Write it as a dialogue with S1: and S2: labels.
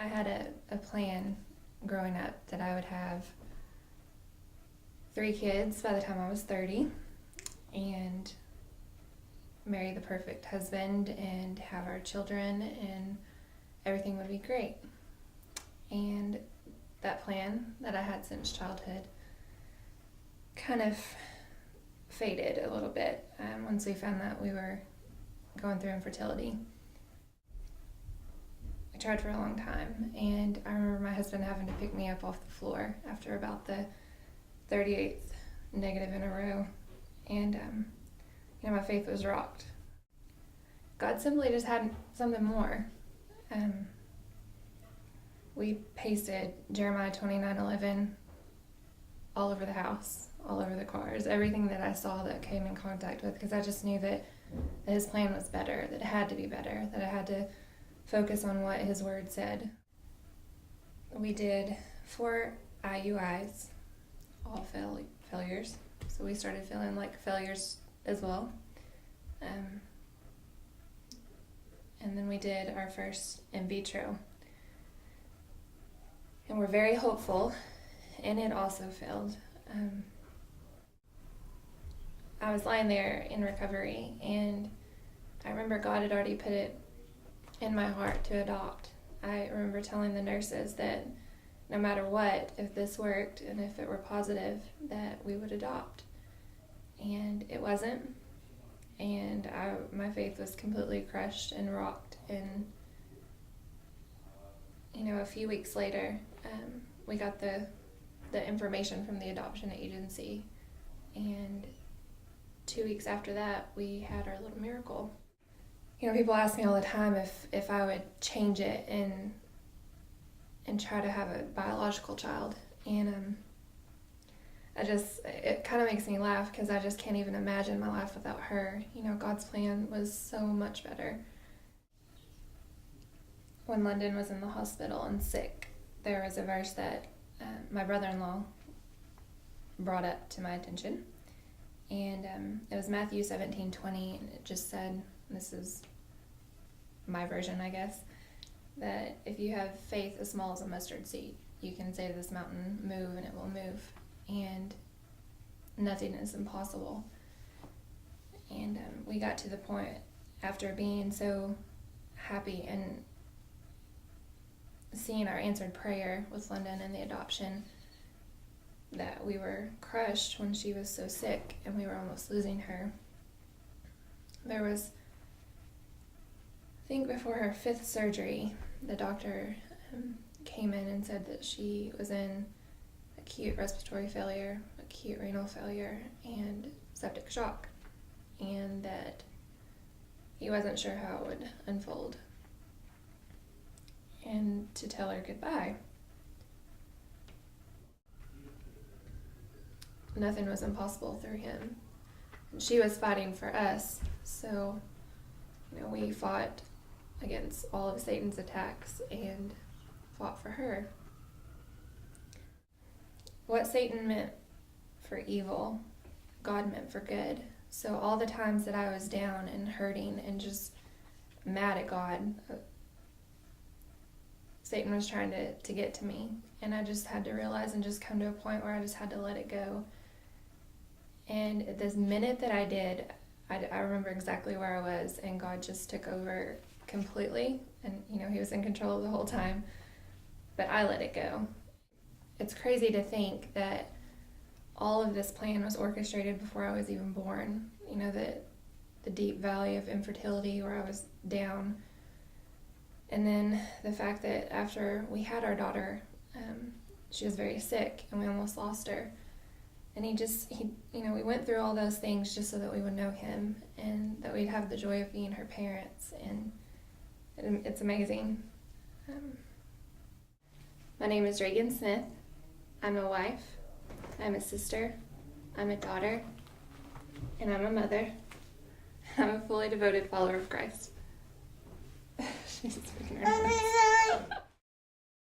S1: I had a plan growing up that I would have 3 kids by the time I was 30 and marry the perfect husband and have our children, and everything would be great. And that plan that I had since childhood kind of faded a little bit once we found that we were going through infertility. I tried for a long time, and I remember my husband having to pick me up off the floor after about the 38th negative in a row, and my faith was rocked. God simply just had something more. We pasted Jeremiah 29:11 all over the house, all over the cars, everything that I saw that came in contact with, because I just knew that his plan was better, that it had to be better, that I had to focus on what his word said. We did 4 IUIs, all failures, so we started feeling like failures as well. And then we did our first in vitro, and we're very hopeful, and it also failed. I was lying there in recovery, and I remember God had already put it in my heart to adopt. I remember telling the nurses that no matter what, if this worked and if it were positive, that we would adopt. And it wasn't, and my faith was completely crushed and rocked. And a few weeks later, we got the information from the adoption agency, and 2 weeks after that, we had our little miracle. People ask me all the time if I would change it and try to have a biological child, and it kind of makes me laugh, because I just can't even imagine my life without her. God's plan was so much better. When London was in the hospital and sick, there was a verse that my brother-in-law brought up to my attention, and it was Matthew 17:20, and it just said, this is my version, I guess, that if you have faith as small as a mustard seed, you can say to this mountain, move, and it will move, and nothing is impossible. And we got to the point, after being so happy and seeing our answered prayer with London and the adoption, that we were crushed when she was so sick and we were almost losing her. There was, I think before her 5th surgery, the doctor came in and said that she was in acute respiratory failure, acute renal failure, and septic shock, and that he wasn't sure how it would unfold, and to tell her goodbye. Nothing was impossible through him. And she was fighting for us, so we fought against all of Satan's attacks and fought for her. What Satan meant for evil, God meant for good. So all the times that I was down and hurting and just mad at God, Satan was trying to get to me, and I just had to realize and just come to a point where I just had to let it go. And at this minute that I did, I remember exactly where I was, and God just took over completely, and he was in control the whole time, but I let it go. It's crazy to think that all of this plan was orchestrated before I was even born. That the deep valley of infertility where I was down, and then the fact that after we had our daughter, she was very sick and we almost lost her. And we went through all those things just so that we would know him and that we'd have the joy of being her parents. And it's amazing. My name is Raigan Smith. I'm a wife. I'm a sister. I'm a daughter. And I'm a mother. I'm a fully devoted follower of Christ. She's freaking out.